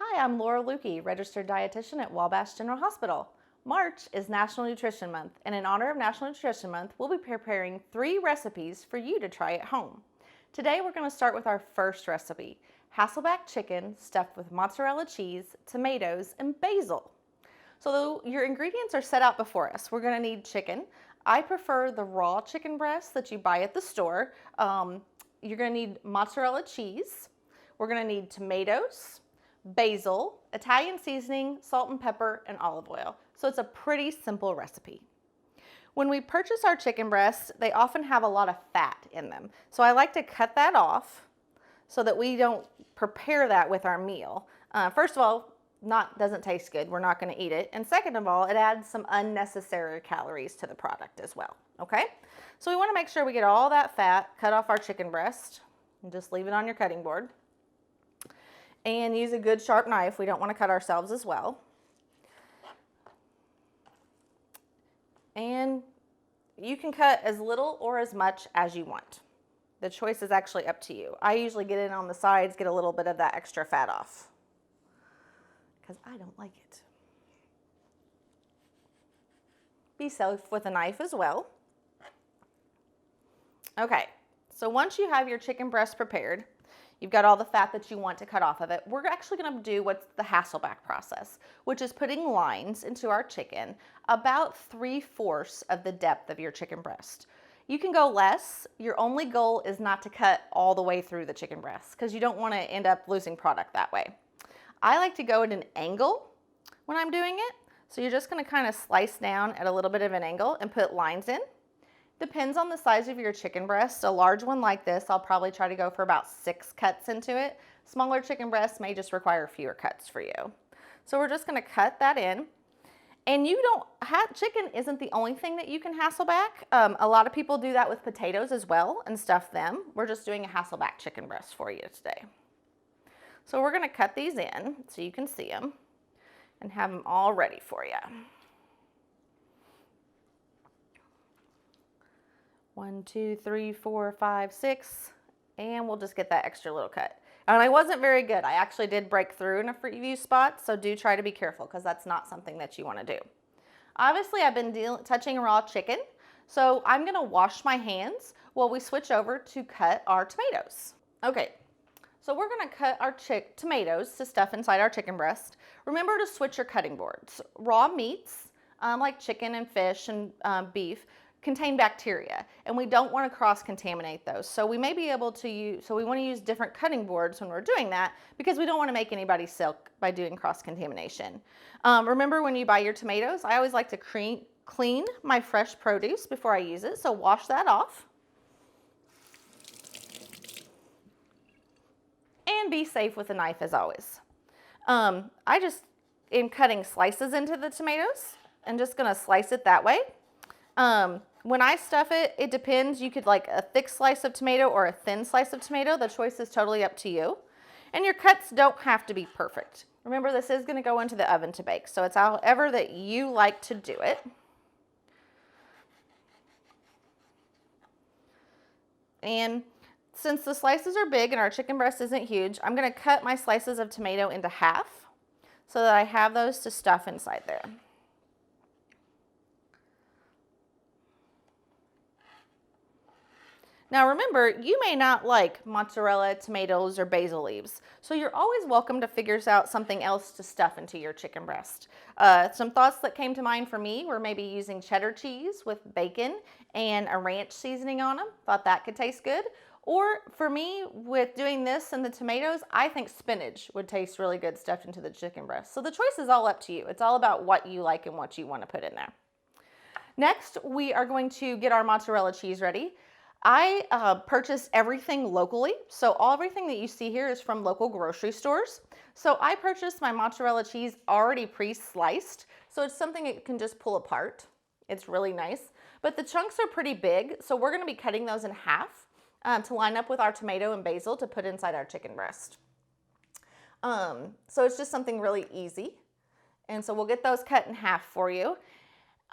Hi, I'm Luecke, registered dietitian at Wabash General Hospital. March is National Nutrition Month, and in honor of National Nutrition Month, we'll be preparing 3 recipes for you to try at home. Today, we're going to start with our first recipe, Hasselback chicken stuffed with mozzarella cheese, tomatoes, and basil. So your ingredients are set out before us. We're going to need chicken. I prefer the raw chicken breast that you buy at the store. You're going to need mozzarella cheese. We're going to need tomatoes, basil, Italian seasoning, salt and pepper, and olive oil. So it's a pretty simple recipe. When we purchase our chicken breasts, they often have a lot of fat in them. So I like to cut that off so that we don't prepare that with our meal. First of all, doesn't taste good. We're not going to eat it. And second of all, it adds some unnecessary calories to the product as well. Okay? So we want to make sure we get all that fat, cut off our chicken breast, and just leave it on your cutting board. And use a good sharp knife. We don't want to cut ourselves as well. And you can cut as little or as much as you want. The choice is actually up to you. I usually get in on the sides, get a little bit of that extra fat off, because I don't like it. Be safe with a knife as well. Okay, so once you have your chicken breast prepared, you've got all the fat that you want to cut off of it, we're actually going to do what's the Hasselback process, which is putting lines into our chicken about 3/4 of the depth of your chicken breast. You can go less. Your only goal is not to cut all the way through the chicken breast because you don't want to end up losing product that way. I like to go at an angle when I'm doing it. So you're just going to kind of slice down at a little bit of an angle and put lines in. Depends on the size of your chicken breast. A large one like this, I'll probably try to go for about 6 cuts into it. Smaller chicken breasts may just require fewer cuts for you. So we're just going to cut that in. And chicken isn't the only thing that you can Hasselback. A lot of people do that with potatoes as well and stuff them. We're just doing a Hasselback chicken breast for you today. So we're going to cut these in so you can see them and have them all ready for you. 1, 2, 3, 4, 5, 6, and we'll just get that extra little cut. And I wasn't very good. I actually did break through in a few spots, so do try to be careful because that's not something that you want to do. Obviously, I've been touching raw chicken, so I'm going to wash my hands while we switch over to cut our tomatoes. Okay, so we're going to cut our tomatoes to stuff inside our chicken breast. Remember to switch your cutting boards. Raw meats, like chicken and fish and beef, contain bacteria, and we don't want to cross-contaminate those. So we may be able to we want to use different cutting boards when we're doing that because we don't want to make anybody sick by doing cross-contamination. Remember when you buy your tomatoes, I always like to clean my fresh produce before I use it, so wash that off. And be safe with a knife as always. I just am cutting slices into the tomatoes and just going to slice it that way. When I stuff it, it depends. You could like a thick slice of tomato or a thin slice of tomato. The choice is totally up to you. And your cuts don't have to be perfect. Remember, this is going to go into the oven to bake, so it's however that you like to do it. And since the slices are big and our chicken breast isn't huge, I'm going to cut my slices of tomato into half so that I have those to stuff inside there. Now remember, you may not like mozzarella, tomatoes, or basil leaves, so you're always welcome to figure out something else to stuff into your chicken breast. Some thoughts that came to mind for me were maybe using cheddar cheese with bacon and a ranch seasoning on them. Thought that could taste good. Or for me, with doing this and the tomatoes, I think spinach would taste really good stuffed into the chicken breast. So the choice is all up to you. It's all about what you like and what you want to put in there. Next, we are going to get our mozzarella cheese ready. I purchase everything locally, so everything that you see here is from local grocery stores. So I purchased my mozzarella cheese already pre-sliced, so it's something that you can just pull apart. It's really nice, but the chunks are pretty big, so we're going to be cutting those in half to line up with our tomato and basil to put inside our chicken breast. So it's just something really easy, and so we'll get those cut in half for you.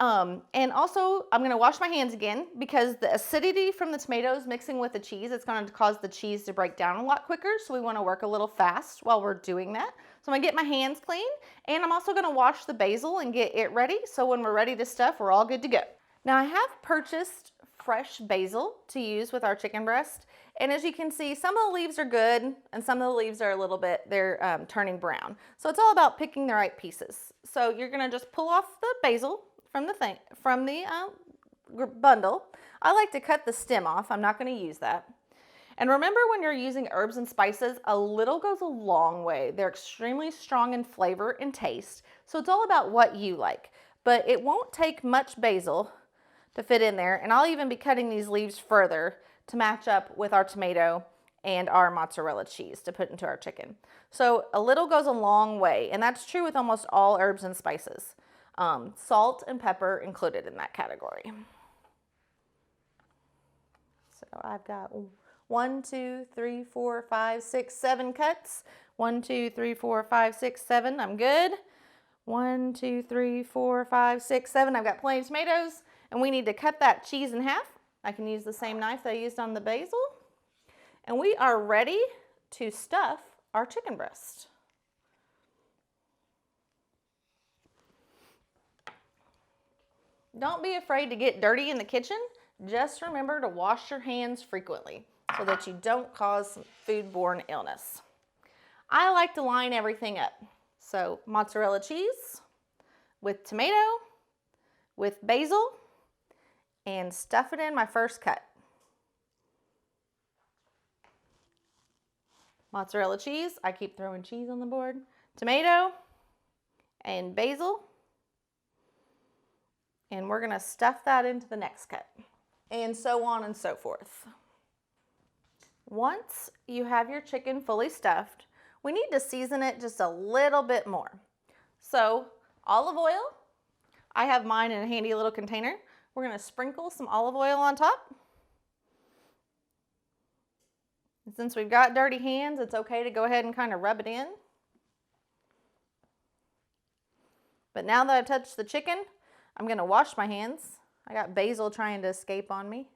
And also, I'm gonna wash my hands again because the acidity from the tomatoes mixing with the cheese, it's gonna cause the cheese to break down a lot quicker. So we wanna work a little fast while we're doing that. So I'm gonna get my hands clean, and I'm also gonna wash the basil and get it ready. So when we're ready to stuff, we're all good to go. Now I have purchased fresh basil to use with our chicken breast. And as you can see, some of the leaves are good and some of the leaves are a little bit, they're turning brown. So it's all about picking the right pieces. So you're gonna just pull off the basil from the bundle. I like to cut the stem off. I'm not going to use that. And remember, when you're using herbs and spices, a little goes a long way. They're extremely strong in flavor and taste. So it's all about what you like. But it won't take much basil to fit in there. And I'll even be cutting these leaves further to match up with our tomato and our mozzarella cheese to put into our chicken. So a little goes a long way. And that's true with almost all herbs and spices. Salt and pepper included in that category. So I've got 1, 2, 3, 4, 5, 6, 7 cuts. 1, 2, 3, 4, 5, 6, 7. I'm good. 1, 2, 3, 4, 5, 6, 7. I've got plenty of tomatoes, and we need to cut that cheese in half. I can use the same knife that I used on the basil. And we are ready to stuff our chicken breast. Don't be afraid to get dirty in the kitchen. Just remember to wash your hands frequently so that you don't cause some foodborne illness. I like to line everything up. So mozzarella cheese with tomato, with basil, and stuff it in my first cut. Mozzarella cheese, I keep throwing cheese on the board. Tomato and basil. And we're gonna stuff that into the next cut, and so on and so forth. Once you have your chicken fully stuffed, we need to season it just a little bit more. So olive oil, I have mine in a handy little container. We're gonna sprinkle some olive oil on top. And since we've got dirty hands, it's okay to go ahead and kind of rub it in. But now that I've touched the chicken, I'm gonna wash my hands. I got basil trying to escape on me.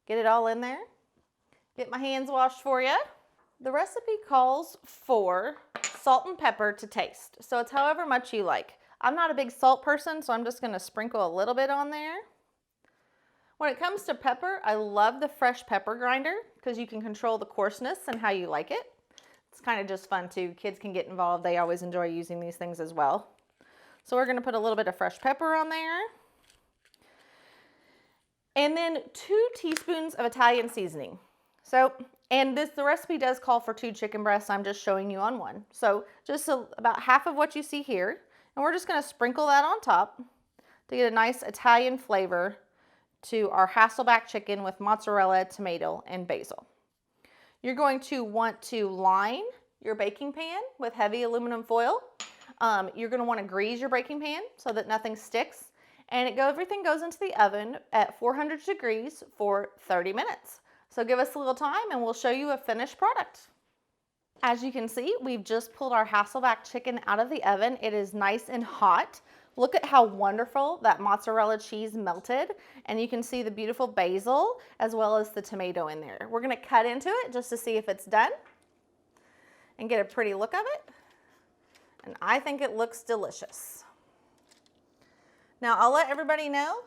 Get it all in there. Get my hands washed for you. The recipe calls for salt and pepper to taste. So it's however much you like. I'm not a big salt person, so I'm just gonna sprinkle a little bit on there. When it comes to pepper, I love the fresh pepper grinder because you can control the coarseness and how you like it. It's kind of just fun too. Kids can get involved. They always enjoy using these things as well. So we're gonna put a little bit of fresh pepper on there. And then 2 teaspoons of Italian seasoning. So, and the recipe does call for 2 chicken breasts. I'm just showing you on 1. So just about half of what you see here. And we're just gonna sprinkle that on top to get a nice Italian flavor to our Hasselback chicken with mozzarella, tomato, and basil. You're going to want to line your baking pan with heavy aluminum foil. You're going to want to grease your baking pan so that nothing sticks. And everything goes into the oven at 400 degrees for 30 minutes. So give us a little time and we'll show you a finished product. As you can see, we've just pulled our Hasselback chicken out of the oven. It is nice and hot. Look at how wonderful that mozzarella cheese melted. And you can see the beautiful basil as well as the tomato in there. We're going to cut into it just to see if it's done and get a pretty look of it. And I think it looks delicious. Now, I'll let everybody know,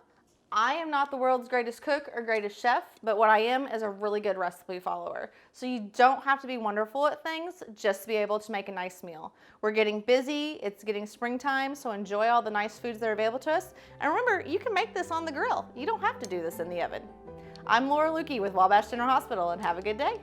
I am not the world's greatest cook or greatest chef, but what I am is a really good recipe follower. So you don't have to be wonderful at things just to be able to make a nice meal. We're getting busy, it's getting springtime, so enjoy all the nice foods that are available to us. And remember, you can make this on the grill. You don't have to do this in the oven. I'm Luecke with Wabash General Hospital, and have a good day.